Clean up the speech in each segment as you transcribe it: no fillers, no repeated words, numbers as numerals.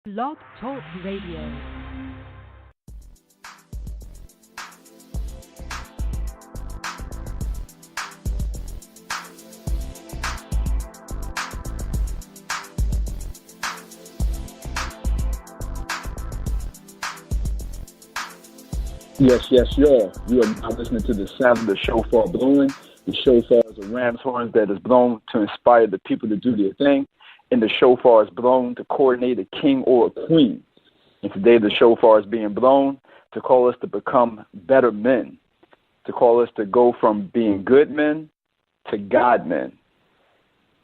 Blog Talk Radio. Yes, y'all. You are now listening to the sound of the shofar blowing. The shofar is a ram's horn that is blown to inspire the people to do their thing, and the shofar is blown to coordinate a king or a queen. And today the shofar is being blown to call us to become better men, to call us to go from being good men to God men,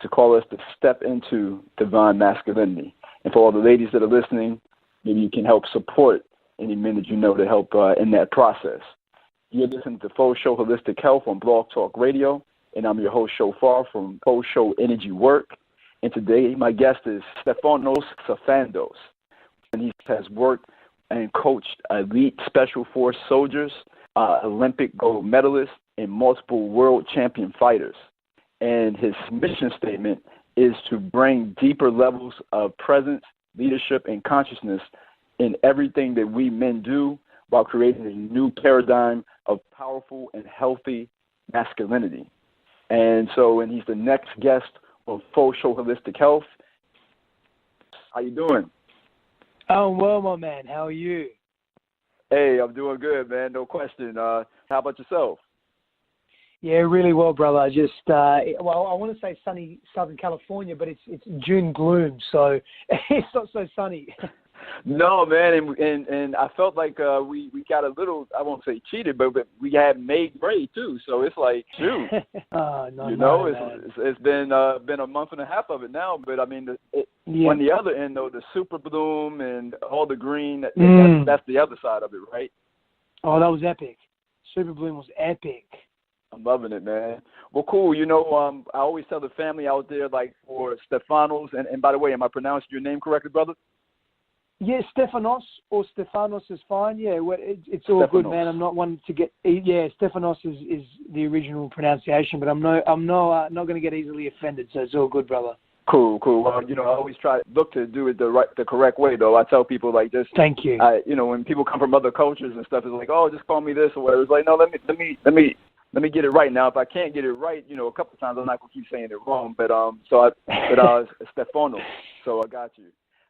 to call us to step into divine masculinity. And for all the ladies that are listening, maybe you can help support any men that you know to help in that process. You're listening to Faux Show Holistic Health on Blog Talk Radio, and I'm your host, Shophar, from Faux Show Energy Work. And today, my guest is Stefanos Safandos, and he has worked and coached elite special force soldiers, Olympic gold medalists, and multiple world champion fighters. And his mission statement is to bring deeper levels of presence, leadership, and consciousness in everything that we men do, while creating a new paradigm of powerful and healthy masculinity. And he's the next guest on Faux Show Holistic Health. How you doing? Oh, well, my man. How are you? Hey, I'm doing good, man. No question. How about yourself? Yeah, really well, brother. I want to say sunny Southern California, but it's June gloom, so it's not so sunny. No, man, and I felt like we got a little, I won't say cheated, but we had May gray too. So it's like, shoot, it's been a month and a half of it now. But I mean, on the other end though, the super bloom and all the green, that's the other side of it, right? Oh, that was epic. Super bloom was epic. I'm loving it, man. Well, cool. I always tell the family out there, like for Stefanos, and by the way, am I pronouncing your name correctly, brother? Yeah, Stefanos or Stefanos is fine. Yeah, it's all Stefanos. Good, man. I'm not one to get. Yeah, Stefanos is the original pronunciation, but I'm not going to get easily offended. So it's all good, brother. Cool. Well, I always look to do it the correct way, though. I tell people like this. Thank you. When people come from other cultures and stuff, it's like, oh, just call me this or whatever. It's like, no, let me get it right. Now, if I can't get it right, a couple of times I'm not gonna keep saying it wrong. But Stefanos. So I got you.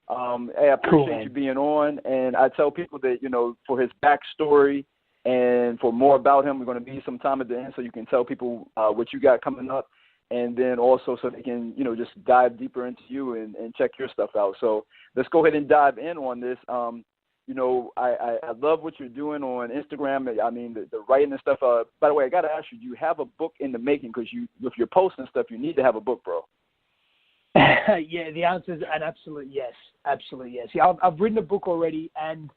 Hey, I appreciate you being on, and I tell people that, for his backstory and for more about him, we're going to need some time at the end so you can tell people what you got coming up, and then also so they can, just dive deeper into you and check your stuff out. So let's go ahead and dive in on this. I love what you're doing on Instagram. I mean, the writing and stuff. By the way, I got to ask you, do you have a book in the making? Because if you're posting stuff, you need to have a book, bro. Yeah, the answer is an absolute yes. Absolute yes. Yeah, I've written a book already, and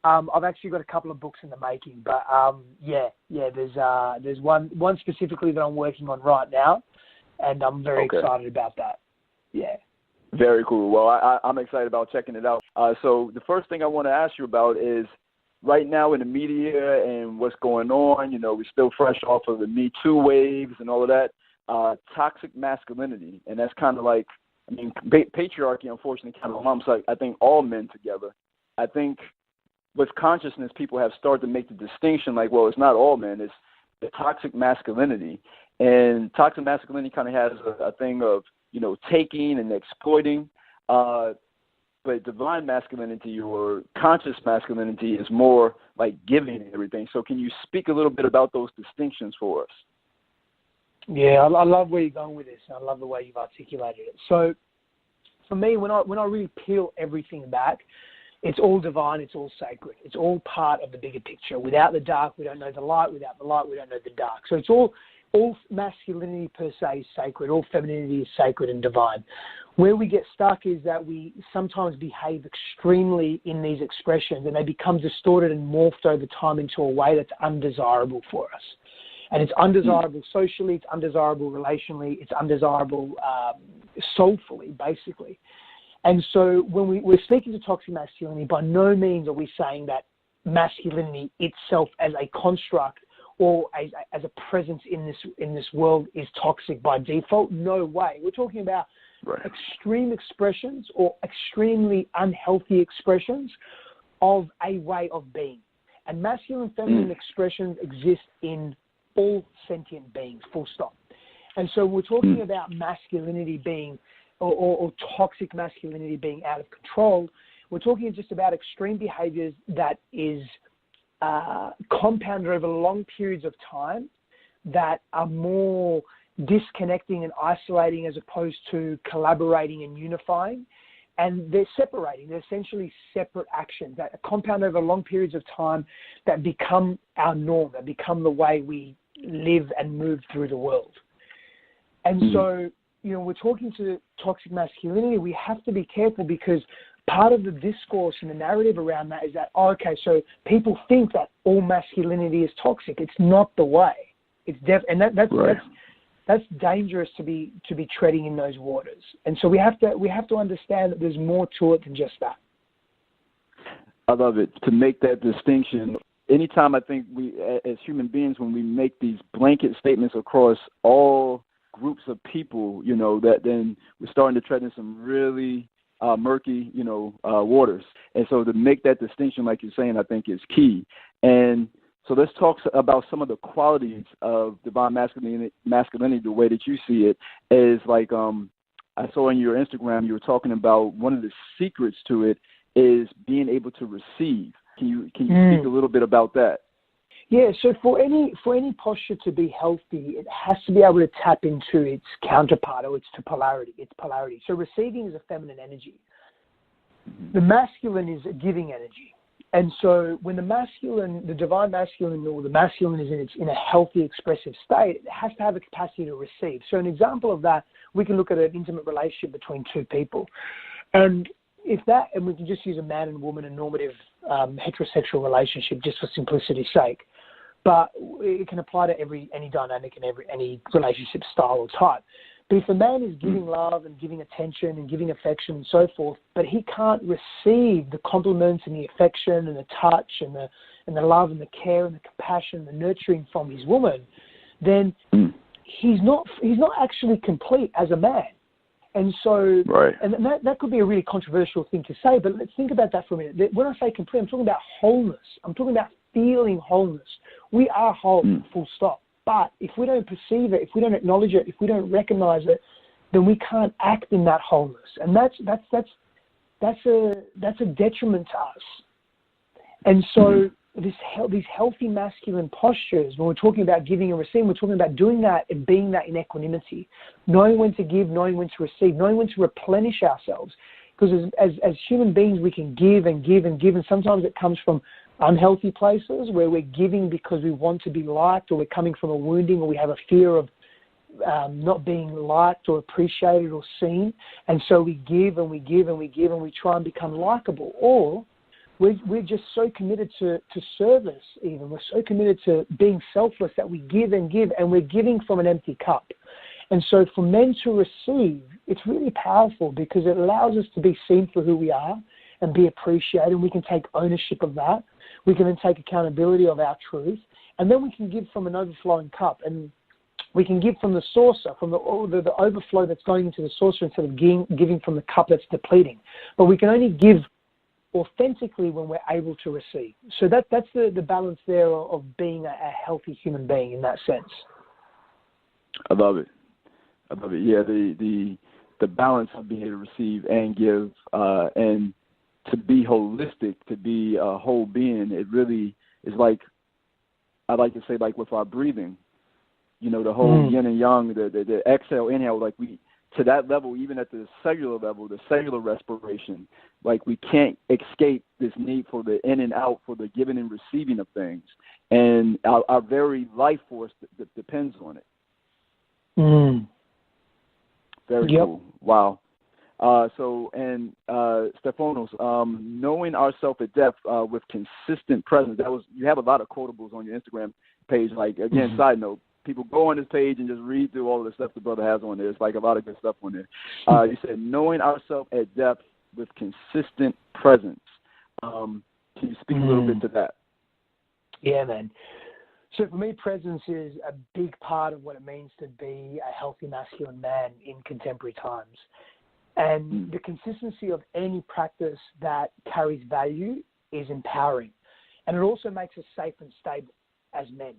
I've actually got a couple of books in the making. But there's one specifically that I'm working on right now, and I'm very excited about that. Yeah. Very cool. Well, I'm excited about checking it out. So the first thing I want to ask you about is right now in the media and what's going on. We're still fresh off of the Me Too waves and all of that. Toxic masculinity, and that's kind of like, patriarchy, unfortunately, kind of lumps, I think, all men together. I think with consciousness, people have started to make the distinction, like, well, it's not all men, it's the toxic masculinity. And toxic masculinity kind of has a thing of, taking and exploiting, but divine masculinity or conscious masculinity is more like giving and everything. So can you speak a little bit about those distinctions for us? Yeah, I love where you're going with this. I love the way you've articulated it. So, for me, when I really peel everything back, it's all divine, it's all sacred. It's all part of the bigger picture. Without the dark, we don't know the light. Without the light, we don't know the dark. So it's all masculinity per se is sacred. All femininity is sacred and divine. Where we get stuck is that we sometimes behave extremely in these expressions, and they become distorted and morphed over time into a way that's undesirable for us. And it's undesirable socially, it's undesirable relationally, it's undesirable soulfully, basically. And so when we're speaking to toxic masculinity, by no means are we saying that masculinity itself as a construct or as a presence in this world is toxic by default. No way. We're talking about extreme expressions or extremely unhealthy expressions of a way of being. And masculine and feminine expressions exist in all sentient beings, full stop. And so we're talking about masculinity being, or toxic masculinity being out of control. We're talking just about extreme behaviors that is compounded over long periods of time that are more disconnecting and isolating as opposed to collaborating and unifying. And they're separating. They're essentially separate actions that compound over long periods of time that become our norm, that become the way we live and move through the world. And so, we're talking to toxic masculinity. We have to be careful because part of the discourse and the narrative around that is that, so people think that all masculinity is toxic. It's not the way. It's that's dangerous to be treading in those waters. And so we have to understand that there's more to it than just that. I love it. To make that distinction, anytime I think we, as human beings, when we make these blanket statements across all groups of people, that then we're starting to tread in some really murky, waters. And so to make that distinction, like you're saying, I think is key. And so let's talk about some of the qualities of divine masculinity, the way that you see it, is like I saw on your Instagram, you were talking about one of the secrets to it is being able to receive. Can you speak a little bit about that? Yeah, so for any posture to be healthy, it has to be able to tap into its counterpart or its polarity. So receiving is a feminine energy. The masculine is a giving energy. And so when the divine masculine or the masculine is in a healthy, expressive state, it has to have a capacity to receive. So an example of that, we can look at an intimate relationship between two people. And we can just use a man and woman, a normative heterosexual relationship, just for simplicity's sake. But it can apply to any dynamic and any relationship style or type. But if a man is giving love and giving attention and giving affection and so forth, but he can't receive the compliments and the affection and the touch and the love and the care and the compassion and the nurturing from his woman, then he's not actually complete as a man. And so, and that could be a really controversial thing to say, but let's think about that for a minute. When I say complete, I'm talking about wholeness. I'm talking about feeling wholeness. We are whole, full stop. But if we don't perceive it, if we don't acknowledge it, if we don't recognize it, then we can't act in that wholeness, and that's a detriment to us. And so these healthy masculine postures, when we're talking about giving and receiving, we're talking about doing that and being that in equanimity, knowing when to give, knowing when to receive, knowing when to replenish ourselves. Because as human beings, we can give and give and give, and sometimes it comes from unhealthy places where we're giving because we want to be liked, or we're coming from a wounding, or we have a fear of not being liked or appreciated or seen, and so we give and we give and we give and we try and become likable. Or we're just so committed to service, even we're so committed to being selfless that we give and give, and we're giving from an empty cup. And so for men to receive, it's really powerful because it allows us to be seen for who we are and be appreciated, and we can take ownership of that. We can then take accountability of our truth, and then we can give from an overflowing cup, and we can give from the saucer, from the overflow that's going into the saucer instead of giving from the cup that's depleting. But we can only give authentically when we're able to receive. So that's the balance there of being a healthy human being in that sense. I love it. Yeah, the balance of being able to receive and give, and to be holistic, to be a whole being. It really is like, I like to say, like with our breathing, the whole yin and yang, the exhale, inhale, like to that level, even at the cellular level, the cellular respiration, like we can't escape this need for the in and out, for the giving and receiving of things. And our very life force depends on it. Very cool. Wow. Stefanos, knowing ourselves at depth with consistent presence. You have a lot of quotables on your Instagram page. Like, again, side note, people go on this page and just read through all of the stuff the brother has on there. It's like a lot of good stuff on there. You said knowing ourselves at depth with consistent presence. Can you speak a little bit to that? Yeah, man. So for me, presence is a big part of what it means to be a healthy masculine man in contemporary times. And the consistency of any practice that carries value is empowering. And it also makes us safe and stable as men.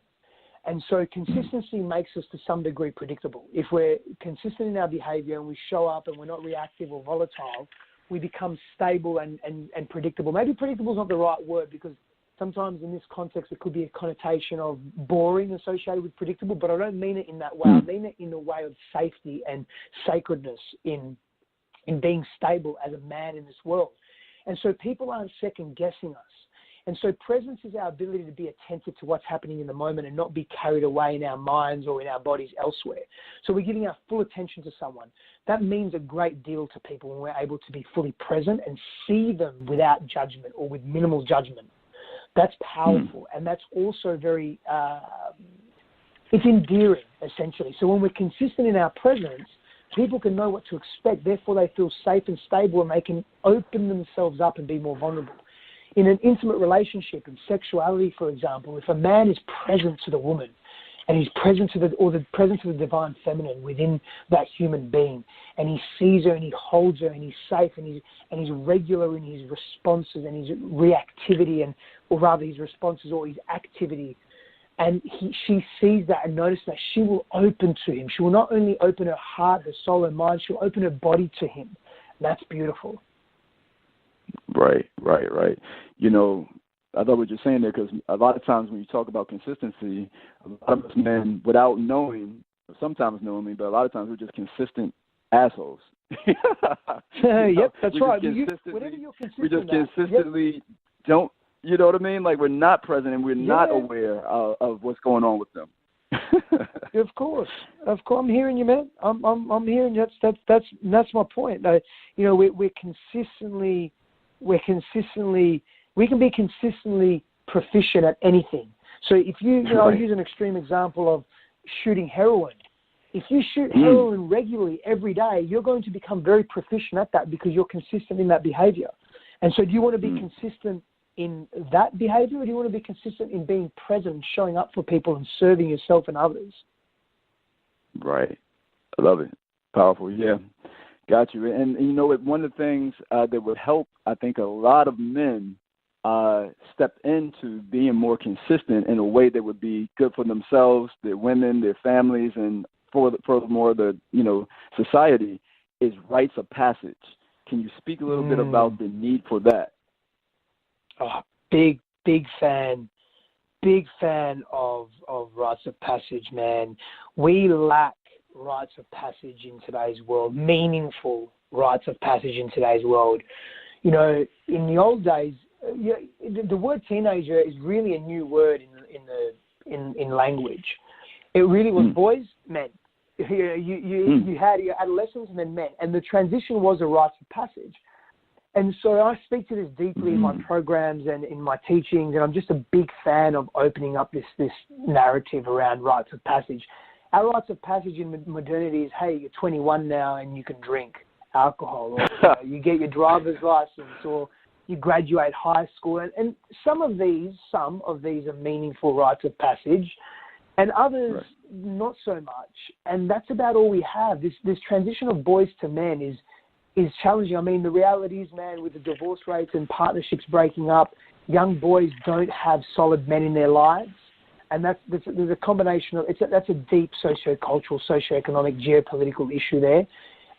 And so consistency makes us to some degree predictable. If we're consistent in our behavior and we show up and we're not reactive or volatile, we become stable and predictable. Maybe predictable is not the right word, because sometimes in this context it could be a connotation of boring associated with predictable, but I don't mean it in that way. I mean it in a way of safety and sacredness in being stable as a man in this world. And so people aren't second guessing us. And so presence is our ability to be attentive to what's happening in the moment and not be carried away in our minds or in our bodies elsewhere. So we're giving our full attention to someone. That means a great deal to people when we're able to be fully present and see them without judgment or with minimal judgment. That's powerful. And that's also very, it's endearing, essentially. So when we're consistent in our presence, people can know what to expect. Therefore, they feel safe and stable, and they can open themselves up and be more vulnerable. In an intimate relationship, in sexuality, for example, if a man is present to the woman and he's present to the presence of the divine feminine within that human being, and he sees her and he holds her and he's safe and he's regular in his responses and his reactivity, or rather his responses or his activity, and she sees that and notices that, she will open to him. She will not only open her heart, her soul, and mind, she'll open her body to him. That's beautiful. Right. You know, I love what you're saying there, because a lot of times when you talk about consistency, a lot of us men, without knowing, sometimes knowing, but a lot of times we're just consistent assholes. Yep, that's right. Whatever you're consistent we just consistently don't, you know what I mean? Like, we're not present and we're not aware of what's going on with them. Of course. I'm hearing you, man. I'm hearing you. That's my point. You know, we can be consistently proficient at anything. So if I'll use an extreme example of shooting heroin. If you shoot heroin regularly every day, you're going to become very proficient at that because you're consistent in that behavior. And so do you want to be consistent in that behavior, or do you want to be consistent in being present, showing up for people and serving yourself and others? Right. I love it. Powerful. Yeah. Got you. And you know, one of the things that would help, I think, a lot of men step into being more consistent in a way that would be good for themselves, their women, their families, and furthermore, the society, is rites of passage. Can you speak a little bit about the need for that? Oh, big fan of rites of passage, man. We lack rites of passage in today's world, meaningful rites of passage in today's world. You know, in the old days, the word teenager is really a new word in language. It really was boys, men. You had your adolescents and then men, and the transition was a rites of passage. And so I speak to this deeply in my programs and in my teachings, and I'm just a big fan of opening up this narrative around rites of passage. Our rites of passage in modernity is, hey, you're 21 now and you can drink alcohol, or you get your driver's license, or you graduate high school. And some of these are meaningful rites of passage, and others not so much. And that's about all we have. This transition of boys to men is challenging. I mean, the reality is, man, with the divorce rates and partnerships breaking up, young boys don't have solid men in their lives. And there's a combination of, that's a deep socio-cultural, socio-economic, geopolitical issue there.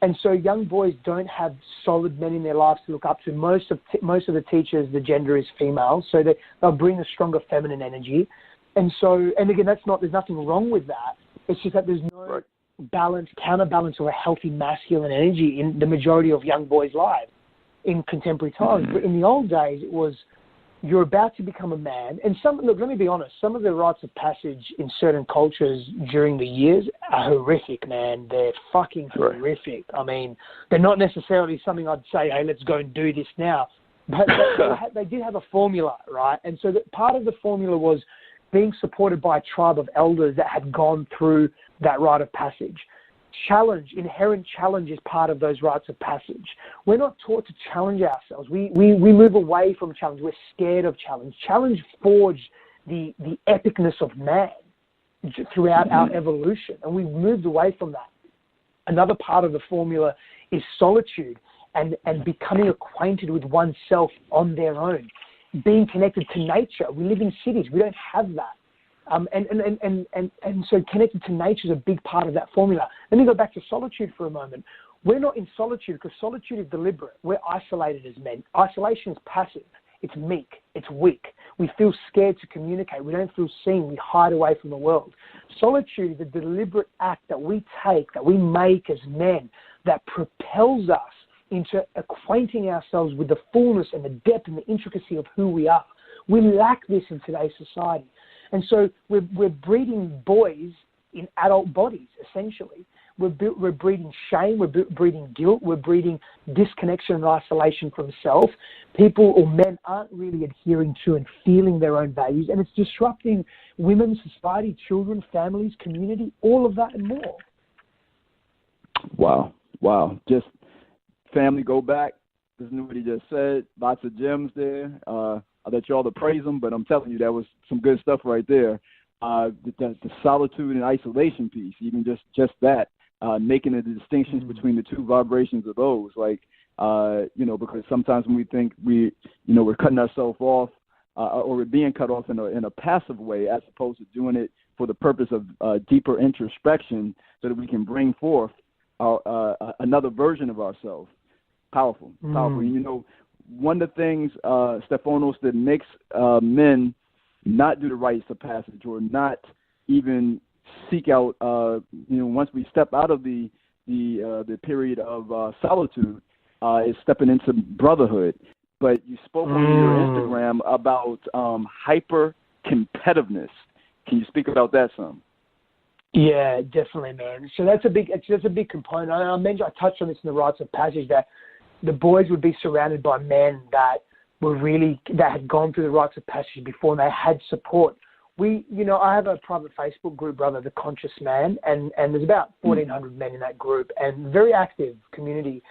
And so young boys don't have solid men in their lives to look up to. Most of the teachers, the gender is female, so they'll bring a stronger feminine energy. And so, and again, there's nothing wrong with that. It's just that there's no counterbalance, or a healthy masculine energy in the majority of young boys' lives in contemporary times. But in the old days, it was, you're about to become a man. And let me be honest, some of the rites of passage in certain cultures during the years are horrific, man. They're fucking horrific. I mean, they're not necessarily something I'd say, hey, let's go and do this now. But they did have a formula, right? And so part of the formula was being supported by a tribe of elders that had gone through that rite of passage. Inherent challenge is part of those rites of passage. We're not taught to challenge ourselves. We move away from challenge. We're scared of challenge. Challenge forged the epicness of man throughout our evolution, and we've moved away from that. Another part of the formula is solitude and becoming acquainted with oneself on their own, being connected to nature. We live in cities. We don't have that. And so connected to nature is a big part of that formula. Let me go back to solitude for a moment. We're not in solitude because solitude is deliberate. We're isolated as men. Isolation is passive. It's meek. It's weak. We feel scared to communicate. We don't feel seen. We hide away from the world. Solitude is a deliberate act that we take, that we make as men, that propels us into acquainting ourselves with the fullness and the depth and the intricacy of who we are. We lack this in today's society. And so we're breeding boys in adult bodies, essentially. We're breeding shame, we're breeding guilt, we're breeding disconnection and isolation from self. People or men aren't really adhering to and feeling their own values, and it's disrupting women, society, children, families, community, all of that and more. Wow. Just family, go back. Listen to what he just said. Lots of gems there. I'll let y'all to praise him, but I'm telling you, that was some good stuff right there. The solitude and isolation piece, even just that, making the distinctions between the two vibrations of those, because sometimes when we think we're cutting ourselves off, or we're being cut off in a passive way, as opposed to doing it for the purpose of deeper introspection, so that we can bring forth another version of ourselves. Powerful. And, one of the things, Stephanos, that makes men not do the rites of passage or not even seek out, once we step out of the period of solitude, is stepping into brotherhood. But you spoke on your Instagram about hyper competitiveness. Can you speak about that some? Yeah, definitely, man. So that's a big component. I touched on this in the rites of passage, that the boys would be surrounded by men that had gone through the rites of passage before, and they had support. I have a private Facebook group, brother, The Conscious Man, and there's about 1,400 men in that group, and very active community.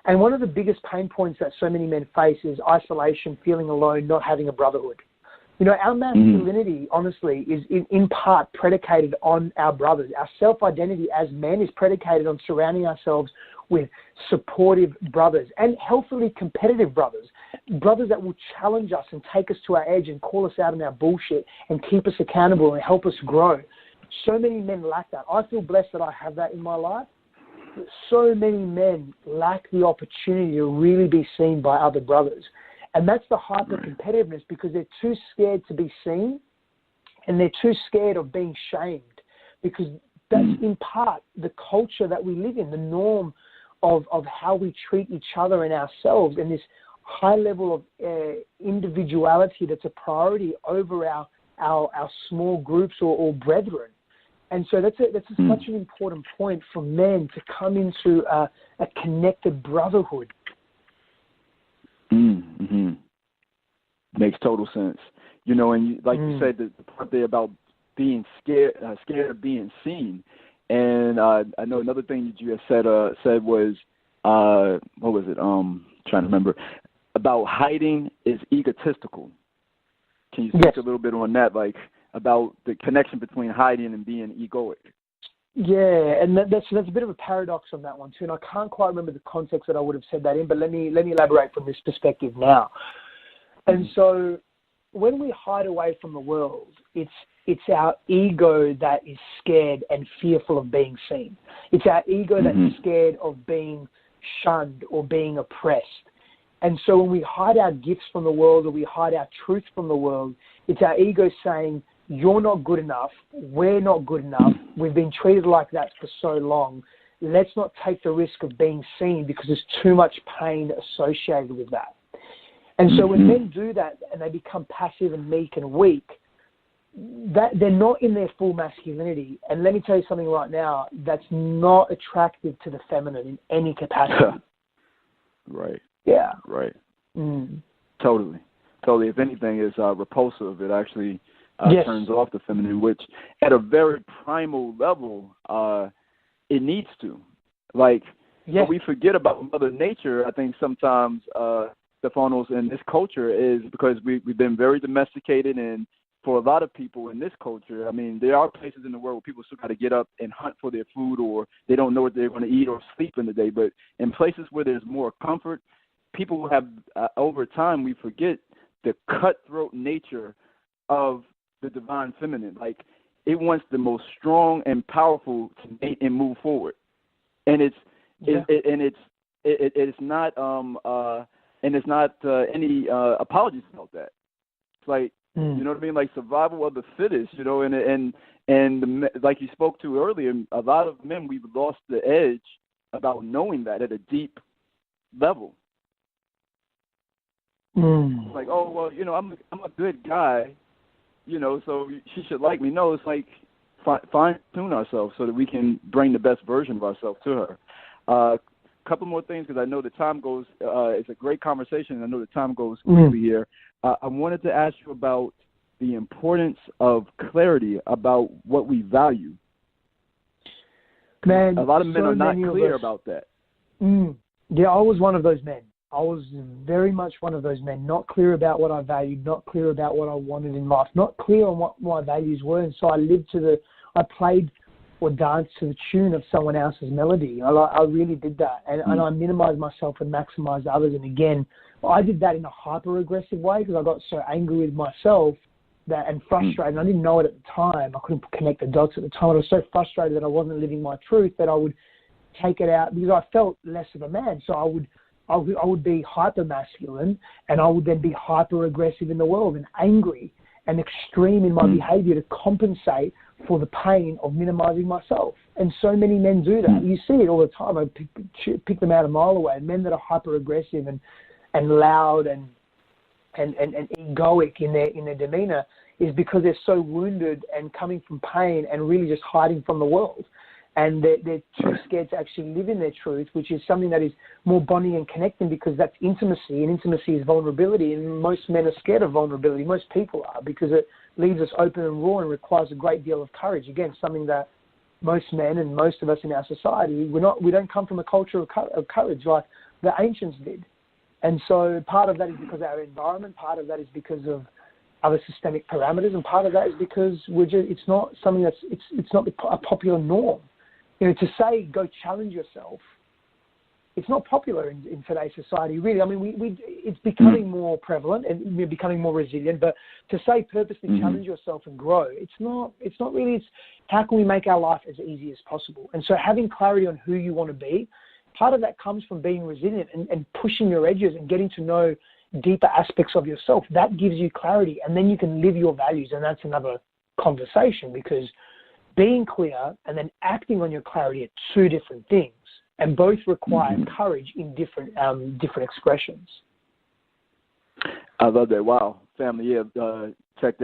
And one of the biggest pain points that so many men face is isolation, feeling alone, not having a brotherhood. Our masculinity, honestly, is in part predicated on our brothers. Our self-identity as men is predicated on surrounding ourselves with supportive brothers and healthily competitive brothers that will challenge us and take us to our edge and call us out on our bullshit and keep us accountable and help us grow. So many men lack that. I feel blessed that I have that in my life. But so many men lack the opportunity to really be seen by other brothers. And that's the hyper-competitiveness, because they're too scared to be seen and they're too scared of being shamed, because that's in part the culture that we live in, the norm of how we treat each other and ourselves, and this high level of individuality that's a priority over our small groups or brethren. And so that's such an important point for men to come into a connected brotherhood. Mm-hmm. Makes total sense. And you said, the part there about being scared of being seen. And I know another thing that you had said was, what was it? Trying to remember. About hiding is egotistical. Can you speak a little bit on that, about the connection between hiding and being egoic? Yeah, and that's a bit of a paradox on that one too. And I can't quite remember the context that I would have said that in, but let me elaborate from this perspective now. And so, when we hide away from the world, it's our ego that is scared and fearful of being seen. It's our ego that's scared of being shunned or being oppressed. And so when we hide our gifts from the world, or we hide our truth from the world, it's our ego saying, you're not good enough, we're not good enough, we've been treated like that for so long, let's not take the risk of being seen because there's too much pain associated with that. And so when men do that and they become passive and meek and weak, that they're not in their full masculinity. And let me tell you something right now, that's not attractive to the feminine in any capacity. Right. Yeah. Right. Totally. If anything, it's repulsive. It actually turns off the feminine, which at a very primal level, it needs to. But we forget about Mother Nature, I think, sometimes, Stephanos, in this culture, is because we've been very domesticated, and for a lot of people in this culture, I mean, there are places in the world where people still got to get up and hunt for their food, or they don't know what they're going to eat or sleep in the day. But in places where there's more comfort, people have, over time, we forget the cutthroat nature of the divine feminine. Like, it wants the most strong and powerful to mate and move forward. And it's not any apologies about that. It's like, you know what I mean? Like survival of the fittest, you know, and like you spoke to earlier, a lot of men, we've lost the edge about knowing that at a deep level. It's like, oh, well, you know, I'm a good guy, you know, so she should like me. No, it's like fine-tune ourselves so that we can bring the best version of ourselves to her. Couple more things, because I know the time goes, it's a great conversation, and I know the time goes quickly here. I wanted to ask you about the importance of clarity about what we value. Man, a lot of men so are not clear us, about that. Yeah, I was one of those men. I was very much one of those men, not clear about what I valued, not clear about what I wanted in life, not clear on what my values were. And so I played or danced to the tune of someone else's melody. I really did that. And I minimized myself and maximized others. And again, I did that in a hyper-aggressive way because I got so angry with myself and frustrated. And I didn't know it at the time. I couldn't connect the dots at the time. I was so frustrated that I wasn't living my truth that I would take it out because I felt less of a man. So I would be hyper-masculine, and I would then be hyper-aggressive in the world and angry and extreme in my behavior to compensate for the pain of minimizing myself. And so many men do that. You see it all the time. I pick them out a mile away. Men that are hyper-aggressive and loud and egoic in their demeanor is because they're so wounded and coming from pain and really just hiding from the world. And they're too scared to actually live in their truth, which is something that is more bonding and connecting because that's intimacy, and intimacy is vulnerability. And most men are scared of vulnerability. Most people are, because it leaves us open and raw and requires a great deal of courage. Again, something that most men and most of us in our society, we don't come from a culture of courage like the ancients did. And so part of that is because of our environment, part of that is because of other systemic parameters, and part of that is because it's not something it's not a popular norm. You know, to say go challenge yourself, it's not popular in today's society, really. I mean, it's becoming more prevalent and we're becoming more resilient. But to say purposely challenge yourself and grow, it's not really. It's how can we make our life as easy as possible? And so having clarity on who you want to be, part of that comes from being resilient and pushing your edges and getting to know deeper aspects of yourself. That gives you clarity, and then you can live your values, and that's another conversation, because being clear and then acting on your clarity are two different things, and both require courage in different expressions. I love that. Wow, family. Yeah, check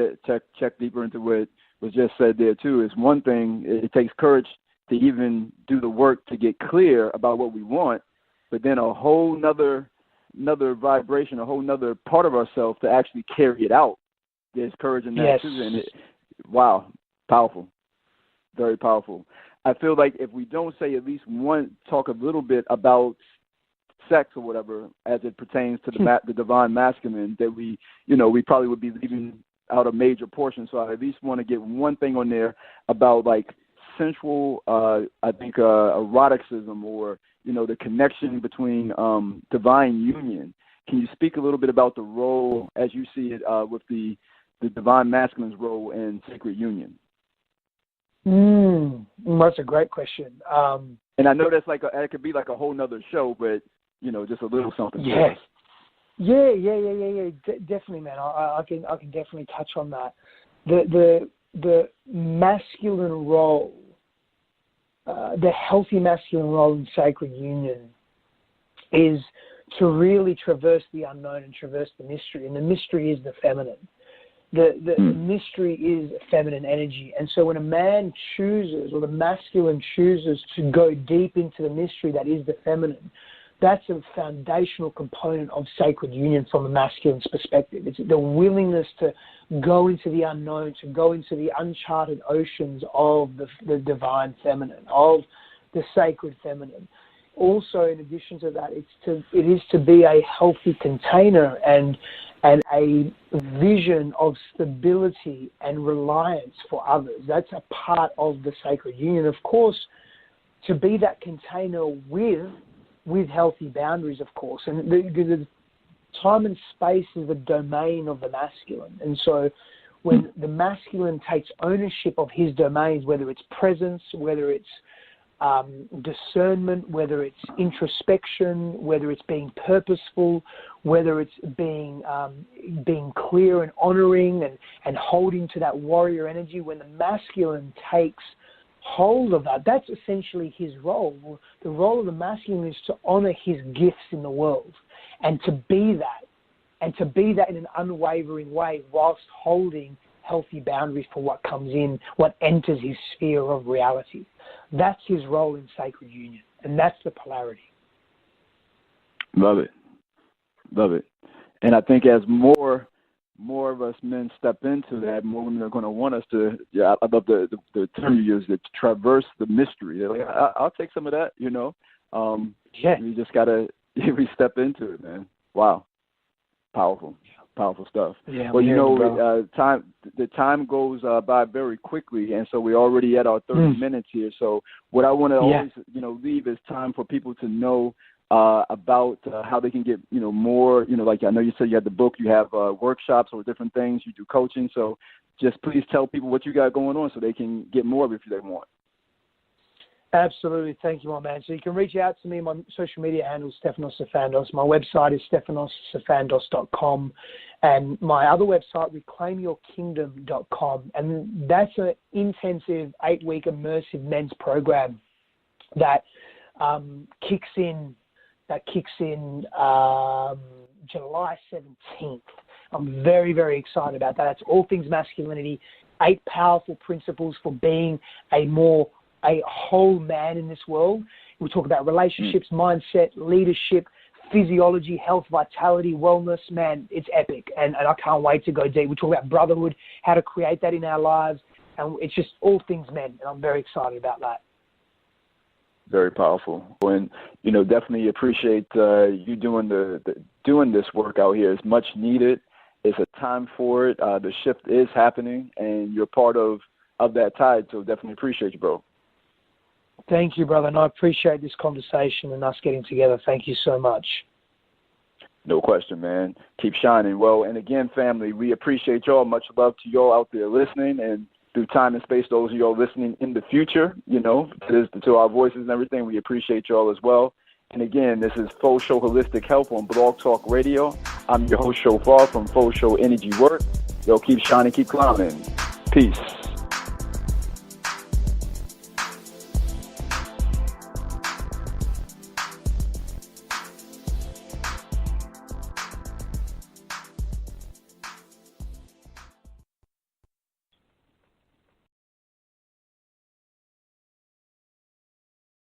deeper into what was just said there too. It's one thing. It takes courage to even do the work to get clear about what we want, but then a whole another vibration, a whole nother part of ourselves to actually carry it out. There's courage in that too, and wow, powerful. Very powerful. I feel like if we don't say at least talk a little bit about sex or whatever as it pertains to the divine masculine, that we probably would be leaving out a major portion. So I at least want to get one thing on there about like sensual, I think eroticism, or the connection between divine union. Can you speak a little bit about the role as you see it with the divine masculine's role in sacred union? That's a great question. And I know that's it could be like a whole nother show, but just a little something. Yeah. Definitely, man. I can definitely touch on that. The masculine role, the healthy masculine role in sacred union, is to really traverse the unknown and traverse the mystery, and the mystery is the feminine. The mystery is feminine energy. And so when a man chooses, or the masculine chooses, to go deep into the mystery that is the feminine, that's a foundational component of sacred union from a masculine's perspective. It's the willingness to go into the unknown, to go into the uncharted oceans of the divine feminine, of the sacred feminine. Also, in addition to that, it is to be a healthy container and and a vision of stability and reliance for others. That's a part of the sacred union. Of course, to be that container with healthy boundaries, of course. And the time and space is the domain of the masculine. And so when the masculine takes ownership of his domains, whether it's presence, whether it's discernment, whether it's introspection, whether it's being purposeful, whether it's being clear and honoring and holding to that warrior energy, when the masculine takes hold of that, that's essentially his role. The role of the masculine is to honor his gifts in the world and to be that in an unwavering way whilst holding healthy boundaries for what comes in, what enters his sphere of reality. That's his role in sacred union, and that's the polarity. Love it. Love it. And I think as more of us men step into that, more women are going to want us to, I love the term you use, to traverse the mystery. They're like, I'll take some of that, you know. You just got to step into it, man. Wow. Powerful stuff. Yeah, well, you know, the time goes by very quickly, and so we're already at our 30 minutes here. So what I want to always, leave is time for people to know about how they can get, more, like I know you said you had the book, you have workshops or different things, you do coaching. So just please tell people what you got going on so they can get more of it if they want. Absolutely. Thank you, my man. So you can reach out to me. My social media handle is Stefanos Sifandos. My website is stefanosifandos.com. And my other website, reclaimyourkingdom.com. And that's an intensive 8-week immersive men's program that kicks in July 17th. I'm very, very excited about that. That's all things masculinity, 8 powerful principles for being a whole man in this world. We talk about relationships, mindset, leadership, physiology, health, vitality, wellness. Man, it's epic. And I can't wait to go deep. We talk about brotherhood, how to create that in our lives. And it's just all things men. And I'm very excited about that. Very powerful. And, definitely appreciate you doing this work out here. It's much needed. It's a time for it. The shift is happening, and you're part of that tide. So definitely appreciate you, bro. Thank you, brother. And I appreciate this conversation and us getting together. Thank you so much. No question, man. Keep shining. Well, and again, family, we appreciate y'all. Much love to y'all out there listening, and through time and space, those of y'all listening in the future, to our voices and everything, we appreciate y'all as well. And again, this is Faux Show Holistic Health on Blog Talk Radio. I'm your host, Shophar from Faux Show Energy Work. Yo, keep shining, keep climbing. Peace.